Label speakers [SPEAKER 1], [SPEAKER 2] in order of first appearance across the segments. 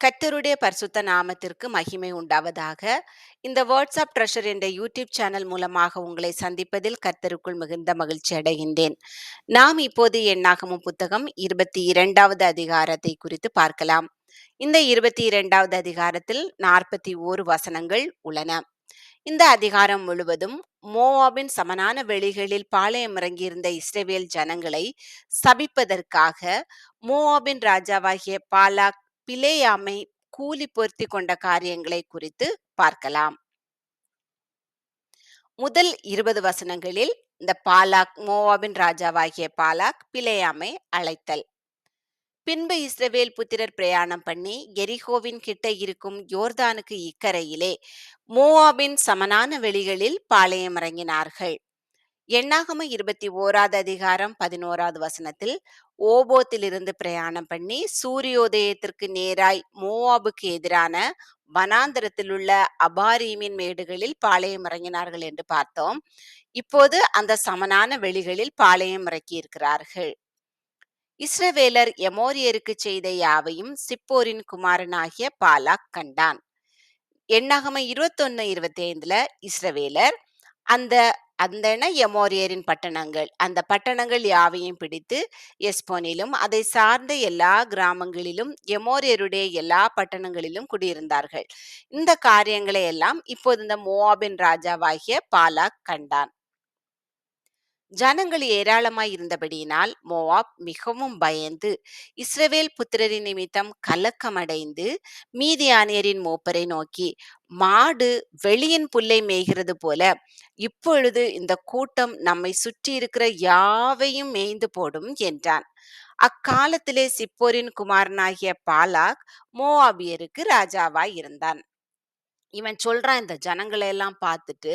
[SPEAKER 1] கர்த்தருடைய பரிசுத்த நாமத்திற்கு மகிமை உண்டாவதாக. இந்த வாட்ஸ்அப் ட்ரெஷர் என்ற யூடியூப் சேனல் மூலமாக உங்களை சந்திப்பதில் கர்த்தருக்குள் மிகுந்த மகிழ்ச்சி அடைகின்றேன். நாம் இப்போது எண்ணாகமம் புத்தகம் 22வது அதிகாரத்தை குறித்து பார்க்கலாம். இந்த 22வது அதிகாரத்தில் 41 வசனங்கள் உள்ளன. இந்த அதிகாரம் முழுவதும் மோவாபின் சமனான வெளிகளில் பாளையம் இறங்கியிருந்த இஸ்ரவேல் ஜனங்களை சபிப்பதற்காக மோவாபின் ராஜாவாகிய பாலாக் பிலேயாமை கூலி பொருத்தி கொண்ட காரியங்களை குறித்து பார்க்கலாம். முதல் 20 வசனங்களில் இந்த பாலாக் மோவாபின் ராஜாவாகிய பாலாக் பிலேயாமை அழைத்தல். பின்பு இஸ்ரவேல் புத்திரர் பிரயாணம் பண்ணி எரிகோவின் கிட்ட இருக்கும் யோர்தானுக்கு இக்கரையிலே மோவாபின் சமனான வெளிகளில் பாளையம் இறங்கினார்கள். எண்ணாகம 21வது அதிகாரம் 11வது வசனத்தில் ஓபோத்திலிருந்து பிரயாணம் பண்ணி சூரியோதயத்திற்கு நேராய் மோவாபுக்கு எதிரான வனாந்தரத்தில் உள்ள அபாரீமின் மேடுகளில் பாளையம் இறங்கினார்கள் என்று பார்த்தோம். இப்போது அந்த சமனான வெளிகளில் பாளையம் இறக்கி இருக்கிறார்கள். இஸ்ரவேலர் எமோரியருக்கு செய்த யாவையும் சிப்போரின் குமாரனாகிய பாலாக் கண்டான். எண்ணாகம 21:25 இஸ்ரவேலர் அந்த அந்தன எமோரியரின் பட்டணங்கள் அந்த பட்டணங்கள் யாவையும் பிடித்து எஸ்போனிலும் அதை சார்ந்த எல்லா கிராமங்களிலும் எமோரியருடைய எல்லா பட்டணங்களிலும் குடியிருந்தார்கள். இந்த காரியங்களை எல்லாம் இப்போது இந்த மோவாபின் ராஜாவாகிய பாலாக் கண்டான். ஜனங்கள் ஏராளமாய் இருந்தபடியினால் மோவாப் மிகவும் பயந்து இஸ்ரவேல் புத்திரரின் நிமித்தம் கலக்கமடைந்து மீதியானியரின் மூப்பரை நோக்கி, மாடு வெளியின் புல்லை மேய்கிறது போல இப்பொழுது இந்த கூட்டம் நம்மை சுற்றி இருக்கிற யாவையும் மேய்ந்து போடும் என்றான். அக்காலத்திலே சிப்போரின் குமாரனாகிய பாலாக் மோவாபியருக்கு ராஜாவாய் இருந்தான். இவன் சொல்றான், இந்த ஜனங்களை எல்லாம் பார்த்துட்டு,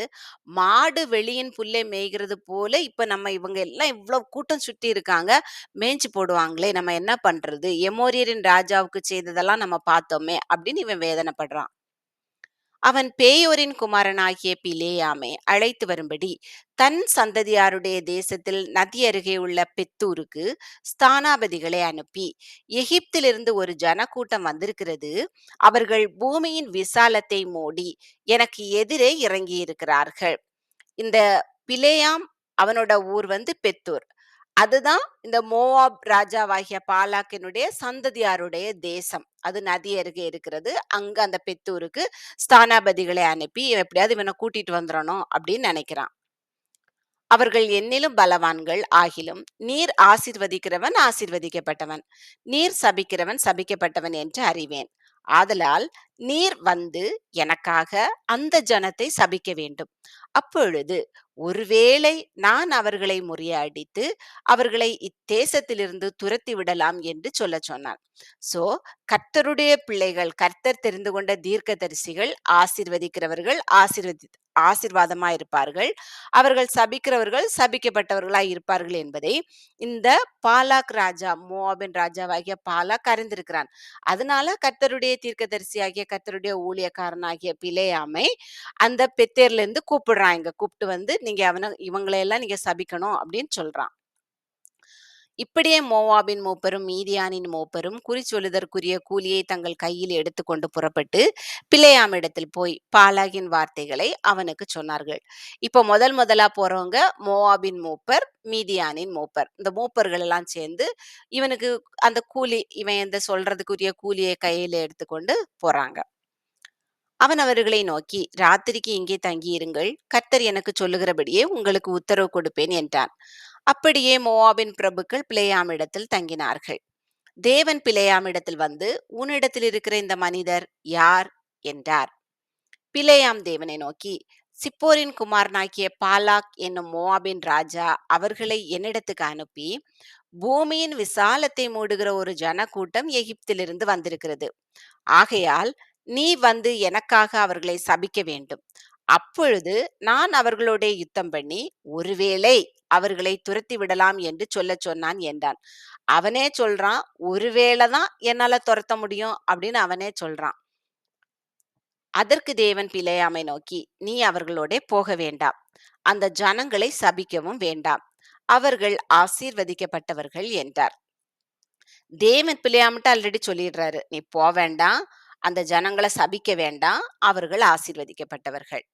[SPEAKER 1] மாடு வெளியின் புல்லை மேய்கிறது போல இப்ப நம்ம இவங்க எல்லாம் இவ்வளவு கூட்டம் சுத்தி இருக்காங்க, மேய்ஞ்சு போடுவாங்களே, நம்ம என்ன பண்றது? எமோரியரின் ராஜாவுக்கு செய்ததெல்லாம் நம்ம பார்த்தோமே அப்படின்னு இவன் வேதனைப்படுறான். அவன் பேயோரின் குமாரனாகிய பிலேயாமை அழைத்து வரும்படி தன் சந்ததியாருடைய தேசத்தில் நதி அருகே உள்ள பெத்தூருக்கு ஸ்தானாபதிகளை அனுப்பி, எகிப்திலிருந்து ஒரு ஜனக்கூட்டம் வந்திருக்கிறது, அவர்கள் பூமியின் விசாலத்தை மூடி எனக்கு எதிரே இறங்கி இருக்கிறார்கள். இந்த பிலேயாம் அவனோட ஊர் பெத்தூர். அதுதான் இந்த மோவாப் ராஜாவாகிய பாலாக்கினுடைய சந்ததியாருடைய தேசம். அது நதி அருகே இருக்கிறது. அங்க அந்த பெத்தூருக்கு ஸ்தானாபதிகளை அனுப்பி எப்படியாவது இவனை கூட்டிட்டு வந்துடணும் அப்படின்னு நினைக்கிறான். அவர்கள் என்னிலும் பலவான்கள் ஆகிலும் நீர் ஆசீர்வதிக்கிறவன் ஆசீர்வதிக்கப்பட்டவன், நீர் சபிக்கிறவன் சபிக்கப்பட்டவன் என்று அறிவேன். ஆதலால் நீர் வந்து எனக்காக அந்த ஜனத்தை சபிக்க வேண்டும். அப்பொழுது ஒருவேளை நான் அவர்களை முறியடித்து அவர்களை இத்தேசத்திலிருந்து துரத்தி விடலாம் என்று சொல்ல சொன்னான். சோ கர்த்தருடைய பிள்ளைகள், கர்த்தர் தெரிந்து கொண்ட தீர்க்கதரிசிகள் ஆசீர்வதிக்கிறவர்கள் ஆசீர்வாதமா இருப்பார்கள், அவர்கள் சபிக்கிறவர்கள் சபிக்கப்பட்டவர்களாய் இருப்பார்கள் என்பதை இந்த பாலாக் ராஜா, மோவாபின் ராஜாவாகிய பாலாக் அறிந்திருக்கிறான். அதனால கர்த்தருடைய தீர்க்கதரிசியாகிய கர்த்தருடைய ஊழியக்காரனாகிய பிலேயாமை அந்த பெத்தேர்ல இருந்து கூப்பிடுறான். இங்க கூப்பிட்டு நீங்க இவங்களை எல்லாம் நீங்க சபிக்கணும் அப்படின்னு சொல்றான். இப்படியே மோவாபின் மூப்பரும் மீதியானின் மூப்பரும் குறிச்சொல்லுதற்குரிய கூலியை தங்கள் கையில் எடுத்துக்கொண்டு புறப்பட்டு பிலேயாமிடத்தில் போய் பாலாகின் வார்த்தைகளை அவனுக்கு சொன்னார்கள். இப்போ முதலா போறவங்க மோவாபின் மூப்பர், மீதியானின் மூப்பர். இந்த மூப்பர்கள் எல்லாம் சேர்ந்து இவனுக்கு அந்த கூலி, இவன் இந்த சொல்றதுக்குரிய கூலியை கையில எடுத்துக்கொண்டு போறாங்க. அவன் அவர்களை நோக்கி, ராத்திரிக்கு இங்கே தங்கியிருங்கள், கர்த்தர் எனக்கு சொல்லுகிறபடியே உங்களுக்கு உத்தரவு கொடுப்பேன் என்றான். அப்படியே மோவாபின் பிரபுக்கள் பிலேயாமிடத்தில் தங்கினார்கள். தேவன் பிலேயாமிடத்தில் வந்து, உன்னிடத்தில் இருக்கிற இந்த மனிதர் யார் என்றார். பிலேயாம் தேவனை நோக்கி, சிப்போரின் குமாரனாகிய பாலாக் என்னும் மோவாபின் ராஜா அவர்களை என்னிடத்துக்கு அனுப்பி, பூமியின் விசாலத்தை மூடுகிற ஒரு ஜனக்கூட்டம் எகிப்திலிருந்து வந்திருக்கிறது, ஆகையால் நீ வந்து எனக்காக அவர்களை சபிக்க வேண்டும். அப்பொழுது நான் அவர்களோட யுத்தம் பண்ணி ஒருவேளை அவர்களை துரத்தி விடலாம் என்று சொல்ல சொன்னான் என்றான். அவனே சொல்றான், ஒருவேளைதான் என்னால துரத்த முடியும் அப்படின்னு அவனே சொல்றான். அதற்கு தேவன் பிலேயாமை நோக்கி, நீ அவர்களோட போக வேண்டாம், அந்த ஜனங்களை சபிக்கவும் வேண்டாம், அவர்கள் ஆசீர்வதிக்கப்பட்டவர்கள் என்றார். தேவன் பிலேயாம்ட்ட ஆல்ரெடி சொல்லிடுறாரு, "நீ போ வேண்டாம். அந்த ஜனங்கள சபிக்க வேண்டாம். அவர்கள் ஆசீர்வதிக்கப்பட்டவர்கள்."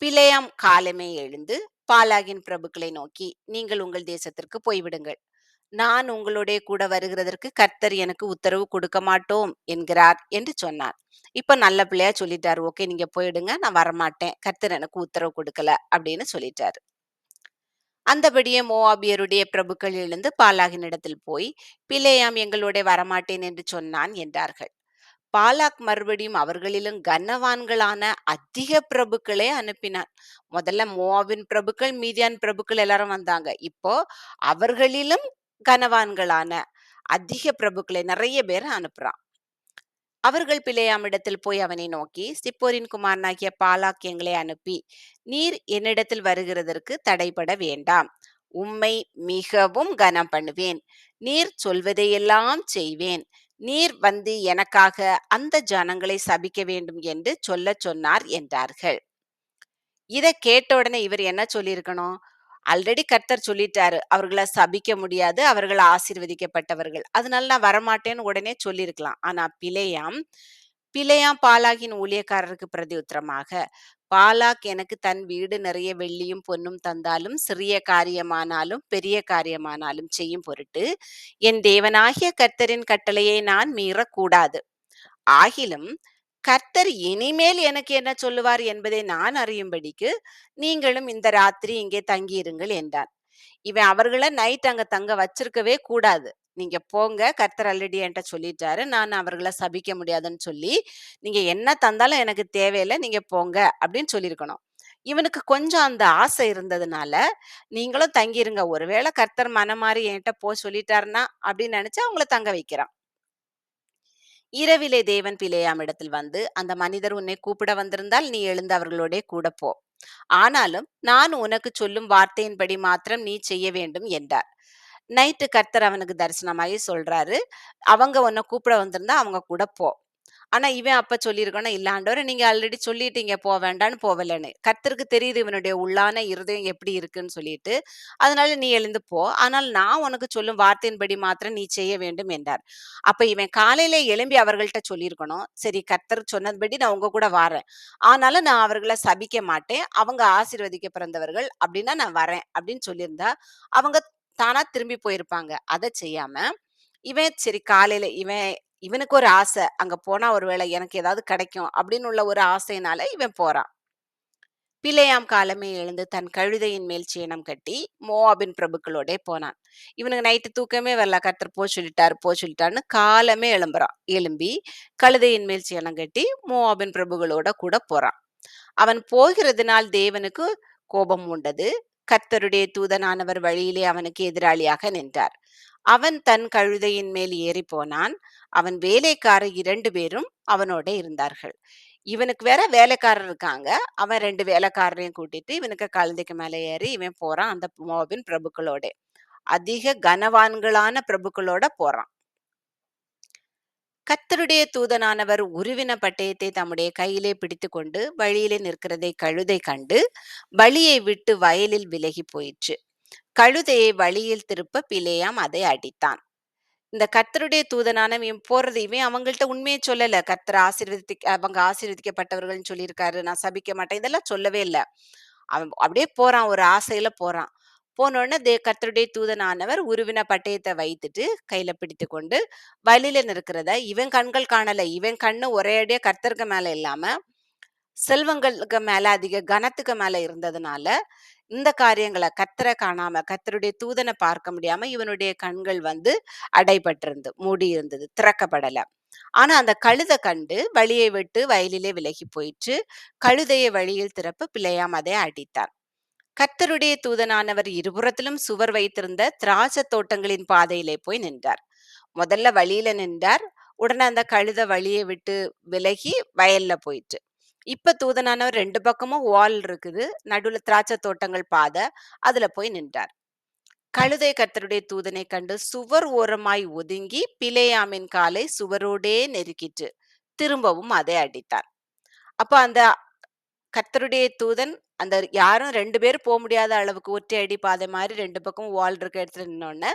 [SPEAKER 1] பிலேயாம் காலமே எழுந்து பாலாகின் பிரபுக்களை நோக்கி, "நீங்கள் உங்கள் தேசத்திற்கு போய்விடுங்கள். நான் உங்களோடே கூட வருகிறதற்கு கர்த்தர் எனக்கு உத்தரவு கொடுக்க மாட்டோம் என்கிறார்" என்று சொன்னார். இப்ப நல்ல பிள்ளையா சொல்லிட்டாரு. "ஓகே, நீங்க போயிடுங்க. நான் வரமாட்டேன். கர்த்தர் எனக்கு உத்தரவு கொடுக்கல" அப்படின்னு சொல்லிட்டாரு. அந்தபடியே மோவாபியருடைய பிரபுக்கள் எழுந்து பாலாகினிடத்தில் போய், "பிலேயாம் எங்களோடே வரமாட்டேன் என்று சொன்னான்" என்றார்கள். பாலாக் மறுபடியும் அவர்களிலும் கனவான்களான அதிக பிரபுக்களே அனுப்பினான். முதல்ல மோவாபின் பிரபுக்கள், மீதியான் பிரபுக்கள் எல்லாரும் வந்தாங்க. இப்போ அவர்களிலும் கனவான்களான அதிக பிரபுக்களை நிறைய பேரை அனுப்புறான். அவர்கள் பிலேயாமிடத்தில் போய் அவனை நோக்கி, "சிப்போரின் குமாரனாகிய பாலாக் எங்களை அனுப்பி, நீர் என்னிடத்தில் வருகிறதற்கு தடைபட வேண்டாம். உம்மை மிகவும் கனம் பண்ணுவேன். நீர் சொல்வதையெல்லாம் செய்வேன். நீர் வந்து எனக்காக அந்த ஜனங்களை சபிக்க வேண்டும் என்று சொல்லச் சொன்னார்" என்றார்கள். இத கேட்ட உடனே இவர் என்ன சொல்லியிருக்கணும்? ஆல்ரெடி கர்த்தர் சொல்லிட்டாரு. அவர்கள சபிக்க முடியாது. அவர்கள் ஆசீர்வதிக்கப்பட்டவர்கள். அதனால நான் வரமாட்டேன்னு உடனே சொல்லியிருக்கலாம். ஆனா பிலேயாம் பாலாகின் ஊழியக்காரருக்கு பிரதியுத்தரமாக, "பாலாக் எனக்கு தன் வீடு நிறைய வெள்ளியும் பொன்னும் தந்தாலும், சிறிய காரியமானாலும் பெரிய காரியமானாலும் செய்யும் பொருட்டு, என் தேவனாகிய கர்த்தரின் கட்டளையை நான் மீறக்கூடாது. ஆகிலும் கர்த்தர் இனிமேல் எனக்கு என்ன சொல்லுவார் என்பதை நான் அறியும்படிக்கு நீங்களும் இந்த ராத்திரி இங்கே தங்கியிருங்கள்" என்றான். இவன் அவர்கள நைட் அங்க தங்க வச்சிருக்கவே கூடாது. "நீங்க போங்க. கர்த்தர் ஆல்ரெடி என்ட்ட சொல்லிட்டாரு. நான் அவர்கள சபிக்க முடியாதுன்னு சொல்லி, நீங்க என்ன தந்தாலும் எனக்கு தேவையில்ல. நீங்க போங்க" அப்படின்னு சொல்லியிருக்கணும். இவனுக்கு கொஞ்சம் அந்த ஆசை இருந்ததுனால, "நீங்களும் தங்கியிருங்க. ஒருவேளை கர்த்தர் மனம் மாறி என்ட்ட சொல்லிட்டாருன்னா" அப்படின்னு நினைச்சு அவங்கள தங்க வைக்கிறான். இரவிலே தேவன் பிலேயாமிடத்தில் வந்து, "அந்த மனிதர் உன்னை கூப்பிட வந்திருந்தால் நீ எழுந்து அவர்களோடே கூட போ. ஆனாலும் நான் உனக்குச் சொல்லும் வார்த்தையின்படி மாத்திரம் நீ செய்ய வேண்டும்" என்றார். நைட்டு கர்த்தர் அவனுக்கு தரிசனமாகி சொல்றாரு, "அவங்க உன்னை கூப்பிட வந்திருந்தா அவங்க கூட போ." ஆனா இவன் அப்ப சொல்லியிருக்கணும், "இல்ல ஆண்டவரே, நீங்க ஆல்ரெடி சொல்லிட்டீங்க போ வேண்டான்னு, போவலன்னு." கர்த்தருக்கு தெரியுது இவனுடைய உள்ளான இருதயம் எப்படி இருக்குன்னு சொல்லிட்டு, "அதனால நீ எழுந்து போ. ஆனால் நான் உனக்கு சொல்லும் வார்த்தையின்படி மாத்திரம் நீ செய்ய வேண்டும்" என்றார். அப்ப இவன் காலையில எழும்பி அவர்கள்ட்ட சொல்லியிருக்கணும், "சரி, கர்த்தர் சொன்னதுபடி நான் உங்க கூட வாரேன். ஆனாலும் நான் அவர்கள சபிக்க மாட்டேன். அவங்க ஆசீர்வதிக்க பிறந்தவர்கள். அப்படின்னா நான் வரேன்" அப்படின்னு சொல்லியிருந்தா, அவங்க தானா திரும்பி போயிருப்பாங்க. அத செய்யாம, இவன் சரி காலையில இவனுக்கு ஒரு ஆசை. அங்க போனா ஒருவேளை எனக்கு ஏதாவது கிடைக்கும் அப்படின்னு உள்ள ஒரு ஆசையினால இவன் போறான். பிலேயாம் காலமே எழுந்து தன் கழுதையின் மேல் சேணம் கட்டி மோவாபின் பிரபுக்களோடே போனான். இவனுக்கு நைட்டு தூக்கமே வரல. கர்த்தர் சொல்லிட்டாரு சொல்லிட்டாருன்னு காலமே எழும்புறான். எழும்பி கழுதையின் மேல் சேணம் கட்டி மோவாபின் பிரபுகளோட கூட போறான். அவன் போகிறதுனால் தேவனுக்கு கோபம் உண்டது. கர்த்தருடைய தூதனானவர் வழியிலே அவனுக்கு எதிராளியாக நின்றார். அவன் தன் கழுதையின் மேல் ஏறி போனான். அவன் வேலைக்காரர் 2 பேரும் அவனோட இருந்தார்கள். இவனுக்கு வேற வேலைக்காரர் இருக்காங்க. அவன் 2 வேலைக்காரரையும் கூட்டிட்டு இவனுக்கு கழுதைக்கு மேல ஏறி இவன் போறான் அந்த மோவாபின் பிரபுக்களோட. அதிக கனவான்களான பிரபுக்களோட போறான். கர்த்தருடைய தூதனானவர் உருவின பட்டயத்தை தம்முடைய கையிலே பிடித்துக்கொண்டு வழியிலே நிற்கிறதை கழுதை கண்டு வழியை விட்டு வயலில் விலகி போயிற்று. கழுதையை வழியில் திருப்ப பிலேயாம் அதை அடித்தான். இந்த கர்த்தருடைய தூதனான இவன் போறது, இவன் அவங்கள்ட்ட உண்மையை சொல்லல. கர்த்தர் அவங்க ஆசீர்வதிக்கப்பட்டவர்கள்ன்னு சொல்லியிருக்காரு. நான் சபிக்க மாட்டேன். இதெல்லாம் சொல்லவே இல்ல. அவன் அப்படியே போறான். ஒரு ஆசையில போறான். போனோடனே கர்த்தருடைய தூதனானவர் உருவின பட்டயத்தை வைத்துட்டு கையில பிடித்துக்கொண்டு வழியில நிற்கிறத இவன் கண்கள் காணல. இவன் கண்ணு ஒரே அடியா கர்த்தருக்கு மேல இல்லாம செல்வங்களுக்கு மேல, அதிக கனத்துக்கு மேல இருந்ததுனால, இந்த காரியங்கள கர்த்தர காணாம, கர்த்தருடைய தூதன பார்க்க முடியாம இவனுடைய கண்கள் மூடி இருந்தது, திறக்கப்படல. ஆனா அந்த கழுத கண்டு வழியை விட்டு வயலிலே விலகி போயிற்று. கழுதையை வழியில் திறப்ப பிலேயாம் அதை அடித்தான். கர்த்தருடைய தூதனானவர் இருபுறத்திலும் சுவர் வைத்திருந்த திராட்சை தோட்டங்களின் பாதையிலே போய் நின்றார். முதல்ல வழியில நின்றார். உடனே அந்த கழுத வழியை விட்டு விலகி வயல்ல போயிற்று. இப்ப தூதனானவர் 2 பக்கமும் வால் இருக்குது. நடுவுல திராட்சை தோட்டங்கள் பாதை. அதுல போய் நின்றார். கழுதை கர்த்தருடைய தூதனை கண்டு சுவர் ஓரமாய் ஒதுங்கி பிலேயாமின் காலை சுவரோடே நெருக்கிற்று. திரும்பவும் அதை அடித்தார். அப்ப அந்த கர்த்தருடைய தூதன் அந்த யாரும் 2 பேரும் முடியாத அளவுக்கு ஒற்றை அடி பாதை மாரி 2 பக்கமும் வால் இருக்க இடத்துல நின்னோனே,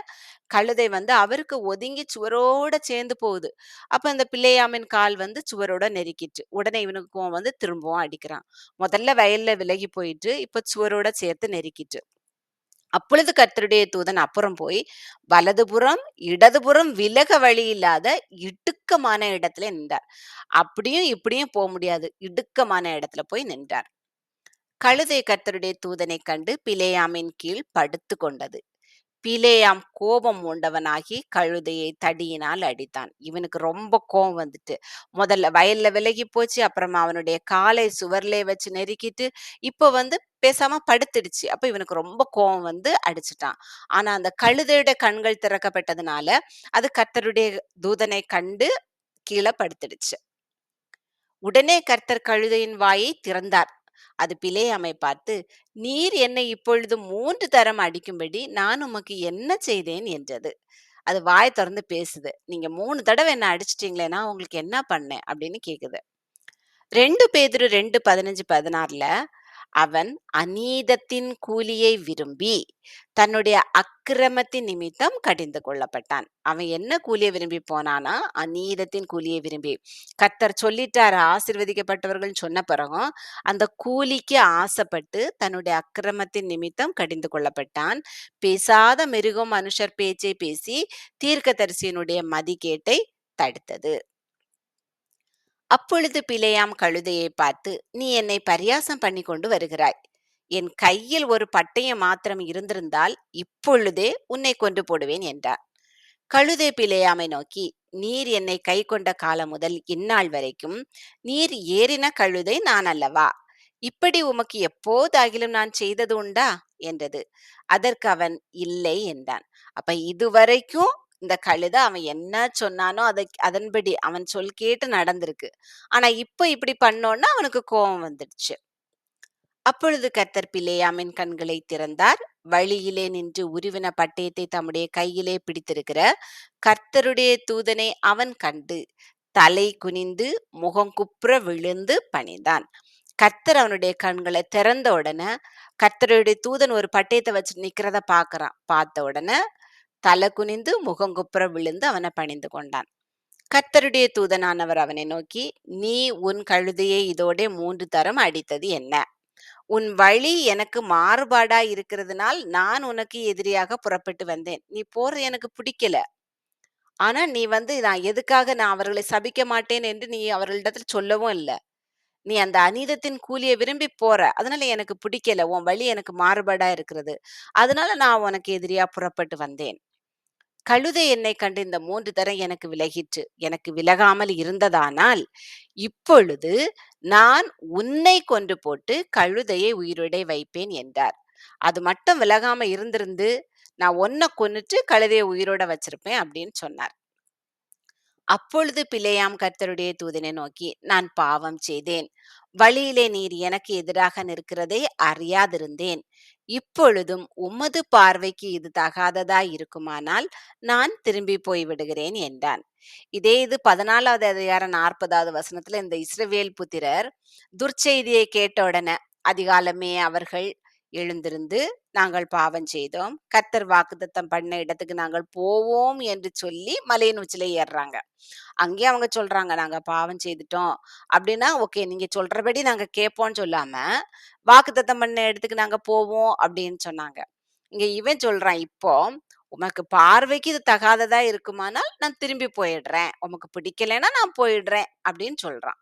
[SPEAKER 1] கழுதை வந்து அவருக்கு ஒதுங்கி சுவரோட சேர்ந்து போகுது. அப்ப அந்த பிலேயாமின் கால் வந்து சுவரோட நெருக்கிச்சு. உடனே இவனுக்கு கோவம் வந்து திரும்பவும் அடிக்கிறான். முதல்ல வயல்ல விலகி போயிட்டு, இப்ப சுவரோட சேர்த்து நெருக்கிட்டு. அப்பொழுது கர்த்தருடைய தூதன் அப்புறம் போய் வலதுபுறம், இடதுபுறம் விலக வழி இல்லாத இடுக்கமான இடத்துல நின்றார். அப்படியும் இப்படியும் முடியாது. இடுக்கமான இடத்துல போய் நின்றார். கழுதை கர்த்தருடைய தூதனைக் கண்டு பிலேயாமின் கீழ் படுத்து கொண்டது. பிலேயாம் கோபம் மூண்டவனாகி கழுதையை தடியினால் அடித்தான். இவனுக்கு ரொம்ப கோவம் வந்துட்டு. முதல்ல வயல்ல விலகி போச்சு. அப்புறமா அவனுடைய காலை சுவர்லே வச்சு நெருக்கிட்டு, இப்ப வந்து பேசாம படுத்துடுச்சு. அப்ப இவனுக்கு ரொம்ப கோவம் வந்து அடிச்சுட்டான். ஆனா அந்த கழுதையோட கண்கள் திறக்கப்பட்டதுனால, அது கர்த்தருடைய தூதனை கண்டு கீழ படுத்துடுச்சு. உடனே கர்த்தர் கழுதையின் வாயை திறந்தார். அது பிலேயாமை பார்த்து, நீர் என்னை இப்பொழுது 3 தரம் அடிக்கும்படி நான் உமக்கு என்ன செய்தேன் என்றது. அது வாய் திறந்து பேசுது. நீங்க 3 தடவ என்ன அடிச்சிட்டீங்களே, நான் உங்களுக்கு என்ன பண்ணேன்? அப்படின்னு கேக்குது. 2 பேதுரு 2, 15, 16ல அவன் அநீதத்தின் கூலியை விரும்பி தன்னுடைய அக்கிரமத்தின் நிமித்தம் கடிந்து கொள்ளப்பட்டான். அவன் என்ன கூலியை விரும்பி போனானா? அநீதத்தின் கூலியை விரும்பி. கர்த்தர் சொல்லிட்டாரு ஆசீர்வதிக்கப்பட்டவர்கள் சொன்ன பிறகும் அந்த கூலிக்கு ஆசைப்பட்டு தன்னுடைய அக்கிரமத்தின் நிமித்தம் கடிந்து கொள்ளப்பட்டான். பேசாத மிருகம் மனுஷர் பேச்சை பேசி தீர்க்கதரிசியினுடைய மதிகேட்டை தடுத்தது. அப்பொழுது பிலேயாம் கழுதையை பார்த்து, நீ என்னை பரியாசம் பண்ணி கொண்டு வருகிறாய். என் கையில் ஒரு பட்டயம் மாத்திரம் இருந்திருந்தால் இப்பொழுதே உன்னை கொன்று போடுவேன் என்றார். கழுதை பிலேயாமை நோக்கி, நீர் என்னை கை கொண்ட காலம் முதல் இந்நாள் வரைக்கும் நீர் ஏறின கழுதை நான் அல்லவா? இப்படி உமக்கு எப்போதாகிலும் நான் செய்தது உண்டா என்றது. அதற்கு அவன் இல்லை என்றான். அப்ப இதுவரைக்கும் இந்த கழுதை அவன் என்ன சொன்னானோ அதன்படி அவன் சொல் கேட்டு நடந்திருக்கு. ஆனா இப்ப இப்படி பண்ணோன்னா அவனுக்கு கோபம் வந்துடுச்சு. அப்பொழுது கர்த்தர் பிலேயாமின் கண்களை திறந்தார். வழியிலே நின்று உருவின பட்டயத்தை தம்முடைய கையிலே பிடித்திருக்கிற கர்த்தருடைய தூதனை அவன் கண்டு தலை குனிந்து முகங்குப்புற விழுந்து பணிந்தான். கர்த்தர் அவனுடைய கண்களை திறந்த உடனே கர்த்தருடைய தூதன் ஒரு பட்டயத்தை வச்சு நிக்கிறத பாக்குறான். பார்த்த உடனே தலை குனிந்து முகங்குப்புற விழுந்து அவனை பணிந்து கொண்டான். கர்த்தருடைய தூதனானவர் அவனை நோக்கி, நீ உன் கழுதையை இதோடே 3 தரம் அடித்தது என்ன? உன் வழி எனக்கு மாறுபாடா இருக்கிறதுனால் நான் உனக்கு எதிரியாக புறப்பட்டு வந்தேன். நீ போறது எனக்கு பிடிக்கல. ஆனா நீ வந்து நான் அவர்களை சபிக்க மாட்டேன் என்று நீ அவர்களிடத்தில் சொல்லவும் இல்ல. நீ அந்த அநீதத்தின் கூலிய விரும்பி போற. அதனால எனக்கு பிடிக்கல. உன் வழி எனக்கு மாறுபாடா இருக்கிறது. அதனால நான் உனக்கு எதிரியா புறப்பட்டு வந்தேன். கழுதை என்னைக் கண்டு இந்த 3 தரம் எனக்கு விலகிற்று. எனக்கு விலகாமல் இருந்ததானால், இப்பொழுது நான் உன்னைக் கொன்று போட்டு கழுதையை உயிரோடே வைப்பேன் என்றார். அது மட்டும் விலகாம இருந்திருந்து, நான் உன்ன கொன்னுட்டு கழுதைய உயிரோட வச்சிருப்பேன் அப்படின்னு சொன்னார். அப்பொழுது பிலேயாம் கர்த்தருடைய தூதனை நோக்கி, நான் பாவம் செய்தேன். வழியிலே நீர் எனக்கு எதிராக நிற்கிறதை அறியாதிருந்தேன். இப்பொழுதும் உமது பார்வைக்கு இது தகாததாய் இருக்குமானால் நான் திரும்பி போய் விடுகிறேன் என்றான். இது 14வது அதிகாரம் 40வது வசனத்துல இந்த இஸ்ரவேல் புத்திரர் துர்ச்செய்தியை கேட்ட உடனே அதிகாலமே அவர்கள் எழுந்திருந்து நாங்கள் பாவம் செய்தோம். கர்த்தர் வாக்குத்தத்தம் பண்ண இடத்துக்கு நாங்கள் போவோம் என்று சொல்லி மலையின் உச்சில ஏறுறாங்க. அங்கேயே அவங்க சொல்றாங்க, நாங்க பாவம் செய்துட்டோம். அப்படின்னா, ஓகே நீங்க சொல்றபடி நாங்க கேட்போம்ன்னு சொல்லாம, வாக்குத்தத்தம் பண்ண இடத்துக்கு நாங்க போவோம் அப்படின்னு சொன்னாங்க. இங்க இவன் சொல்றான், இப்போ உமக்கு பார்வைக்கு இது தகாததா இருக்குமானால் நான் திரும்பி போயிடுறேன். உமக்கு பிடிக்கலைன்னா நான் போயிடுறேன் அப்படின்னு சொல்றான்.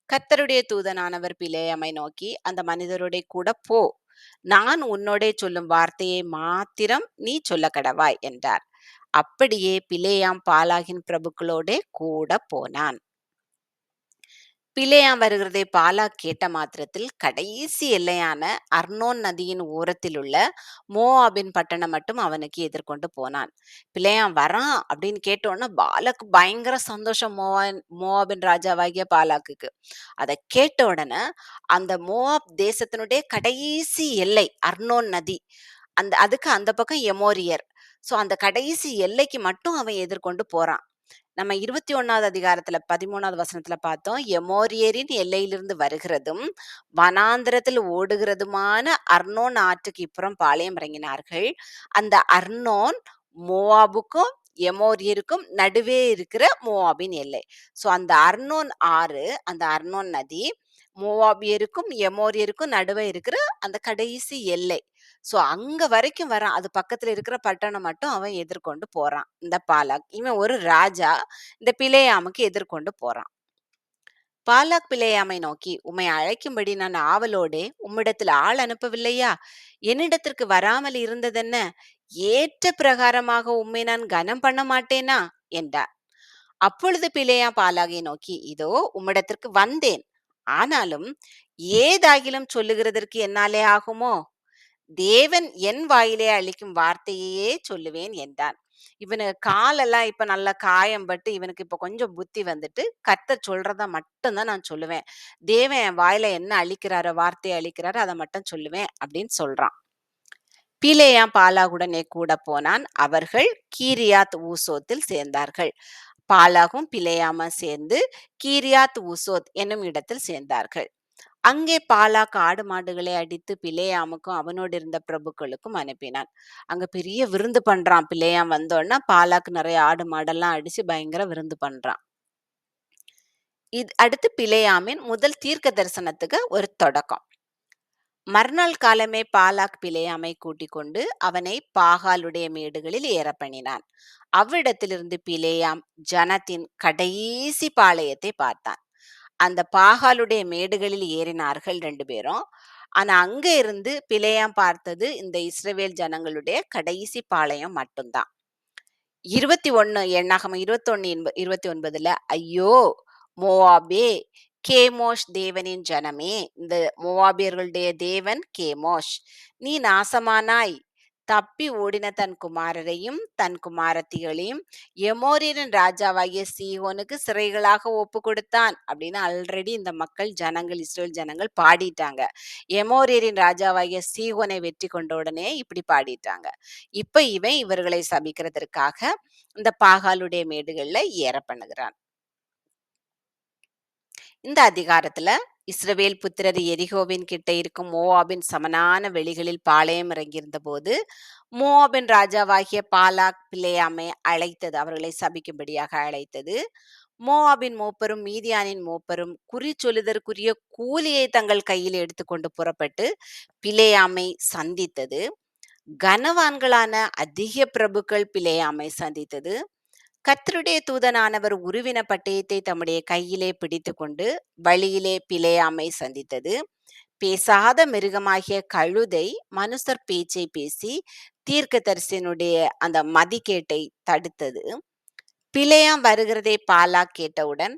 [SPEAKER 1] கர்த்தருடைய தூதனானவர் பிலேயாமை நோக்கி, அந்த மனிதரோடே கூட போ. நான் உன்னோடே சொல்லும் வார்த்தையை மாத்திரம் நீ சொல்லக் கடவாய் என்றார். அப்படியே பிலேயாம் பாலாகின் பிரபுக்களோடே கூட போனான். பிலேயாம் வருகிறதை பாலாக் கேட்ட மாத்திரத்தில் கடைசி எல்லையான அர்னோன் நதியின் ஓரத்தில் உள்ள மோவாபின் பட்டணம் மட்டும் அவனுக்கு எதிர்கொண்டு போனான். பிலேயாம் வரான் அப்படின்னு கேட்டோன்னா பாலாக்கு பயங்கர சந்தோஷம். மோவாபின் ராஜாவாகிய பாலாக்குக்கு அதை கேட்ட உடனே அந்த மோவாப் தேசத்தினுடைய கடைசி எல்லை அர்னோன் நதி, அதுக்கு அந்த பக்கம் எமோரியர். சோ அந்த கடைசி எல்லைக்கு மட்டும் அவன் எதிர்கொண்டு போறான். நம்ம 21வது அதிகாரத்துல 13வது வசனத்துல பார்த்தோம். எமோரியரின் எல்லையிலிருந்து வருகிறதும், வனாந்திரத்தில் ஓடுகிறதுமான அர்னோன் ஆற்றுக்கு இப்புறம் பாளையம் இறங்கினார்கள். அந்த அர்னோன் மோவாபுக்கும், எமோரியருக்கும் நடுவே இருக்கிற மோவாபின் எல்லை. சோ அந்த அர்னோன் ஆறு, அந்த அர்னோன் நதி மோவாபியருக்கும், எமோரியருக்கும் நடுவே இருக்கிற அந்த கடைசி எல்லை. சோ அங்க வரைக்கும் வரான். அது பக்கத்துல இருக்கிற பட்டணம் மட்டும் அவன் எதிர்கொண்டு போறான். இந்த பாலாக். இவன் ஒரு ராஜா. இந்த பிலேயாமுக்கு எதிர்கொண்டு போறான். பாலாக் பிலேயாமை நோக்கி, உம்மை அழைக்கும்படி நான் ஆவலோடே உம்மிடத்தில் ஆள் அனுப்பவில்லையா? என்னிடத்திற்கு வராமல் இருந்ததென்ன? ஏற்ற பிரகாரமாக உம்மை நான் கனம் பண்ண மாட்டேனா? என்றார். அப்பொழுது பிலேயாம் பாலாகை நோக்கி, இதோ உம்மிடத்திற்கு வந்தேன். ஆனாலும் ஏதாகிலும் சொல்லுகிறதற்கு என்னாலே ஆகுமோ? தேவன் என் வாயிலே அளிக்கும் வார்த்தையையே சொல்லுவேன் என்றான். இவனுக்கு காலெல்லாம் இப்ப நல்லா காயம் பட்டு இவனுக்கு இப்ப கொஞ்சம் புத்தி வந்துட்டு, கர்த்தர் சொல்றத மட்டும் தான் நான் சொல்லுவேன். தேவன் என் வாயில என்ன அளிக்கிறாரோ, வார்த்தையை அளிக்கிறாரோ அதை மட்டும் சொல்லுவேன் அப்படின்னு சொல்றான். பிலேயாம் பாலாகுடனே கூட போனான். அவர்கள் கீரியாத் ஊசோத்தில் சேர்ந்தார்கள். பாலாகும் பிலேயாமும் சேர்ந்து கீரியாத் ஊசோத் என்னும் இடத்தில் சேர்ந்தார்கள். அங்கே பாலாக் ஆடு மாடுகளை அடித்து பிலேயாமுக்கும் அவனோடு இருந்த பிரபுக்களுக்கும் அனுப்பினான். அங்க பெரிய விருந்து பண்றான். பிலேயாம் வந்தோடனே பாலாக் நிறைய ஆடு மாடெல்லாம் அடிச்சு பயங்கர விருந்து பண்றான். இது அடுத்து பிலேயாமின் முதல் தீர்க்க தரிசனத்துக்கு ஒரு தொடக்கம். மறுநாள் காலமே பாலாக் பிலேயாமை கூட்டிக் கொண்டு அவனை பாகாலுடைய மேடுகளில் ஏற பண்ணினான். அவ்விடத்திலிருந்து பிலேயாம் ஜனத்தின் கடைசி பாளையத்தை பார்த்தான். அந்த பாகாலுடைய மேடுகளில் ஏறினார்கள் 2 பேரும். ஆனா அங்க இருந்து பிலேயாம் பார்த்தது இந்த இஸ்ரவேல் ஜனங்களுடைய கடைசி பாளையம் மட்டும்தான். 21 எண்ணாகமம் 21 29ல ஐயோ மோவாபே, கேமோஷ் தேவனின் ஜனமே, இந்த மோவாபியர்களுடைய தேவன் கேமோஷ், நீ நாசமானாய். தப்பி ஓடின தன் குமாரரையும் தன் குமாரத்திகளையும் எமோரியரின் ராஜாவாகிய சீகோனுக்கு சிறைகளாக ஒப்பு கொடுத்தான் அப்படின்னு ஆல்ரெடி இந்த மக்கள் ஜனங்கள் இஸ்ரேல் ஜனங்கள் பாடிட்டாங்க. எமோரியரின் ராஜாவாகிய சீகோனை வெற்றி கொண்ட உடனே இப்படி பாடிட்டாங்க. இப்ப இவன் இவர்களை சபிக்கிறதற்காக இந்த பாகாலுடைய மேடுகள்ல ஏற பண்ணுகிறான். இந்த அதிகாரத்துல இஸ்ரவேல் புத்திரர் எரிகோவின் கிட்ட இருக்கும் மோவாபின் சமனான வெளிகளில் பாளையம் இறங்கியிருந்த போது மோவாபின் ராஜாவாகிய பாலாக் பிலேயாமை அழைத்தது, அவர்களை சபிக்கும்படியாக அழைத்தது. மோவாபின் மூப்பரும் மீதியானின் மூப்பரும் குறி சொல்லுதற்குரிய கூலியை தங்கள் கையில் எடுத்துக்கொண்டு புறப்பட்டு பிலேயாமை சந்தித்தது. கனவான்களான அதிக பிரபுக்கள் பிலேயாமை சந்தித்தது. கர்த்தருடைய தூதனானவர் உருவின பட்டயத்தை தம்முடைய கையிலே பிடித்துக்கொண்டு வழியிலே பிலேயாமை சந்தித்தது. பேசாத மிருகமாகிய கழுதை மனுஷர் பேச்சை பேசி தீர்க்கதரிசனுடைய அந்த மதிகேட்டை தடுத்தது. பிலேயாம் வருகிறதை பாலாக் கேட்டவுடன்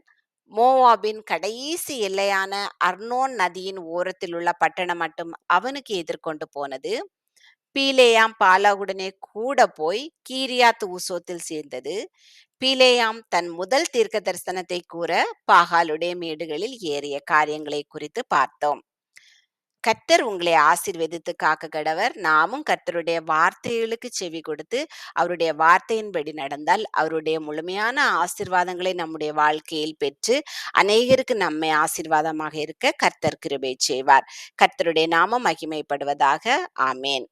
[SPEAKER 1] மோவாபின் கடைசி எல்லையான அர்னோன் நதியின் ஓரத்தில் உள்ள பட்டணம் மட்டும் அவனுக்கு எதிர்கொண்டு போனது. பீலேயாம் பாலாகுடனே கூட போய் கீரியாத் ஊசோத்தில் சேர்ந்தது. பீலேயாம் தன் முதல் தீர்க்க தரிசனத்தை கூற பாகாலுடைய மேடுகளில் ஏறிய காரியங்களை குறித்து பார்த்தோம். கர்த்தர் உங்களை ஆசீர்வதித்து காக்க கடவர். நாமும் கர்த்தருடைய வார்த்தைகளுக்கு செவி கொடுத்து அவருடைய வார்த்தையின்படி நடந்தால் அவருடைய முழுமையான ஆசீர்வாதங்களை நம்முடைய வாழ்க்கையில் பெற்று அநேகருக்கு நம்மை ஆசீர்வாதமாக இருக்க கர்த்தர் கிருபை செய்வார். கர்த்தருடைய நாமம் மகிமைப்படுவதாக. ஆமேன்.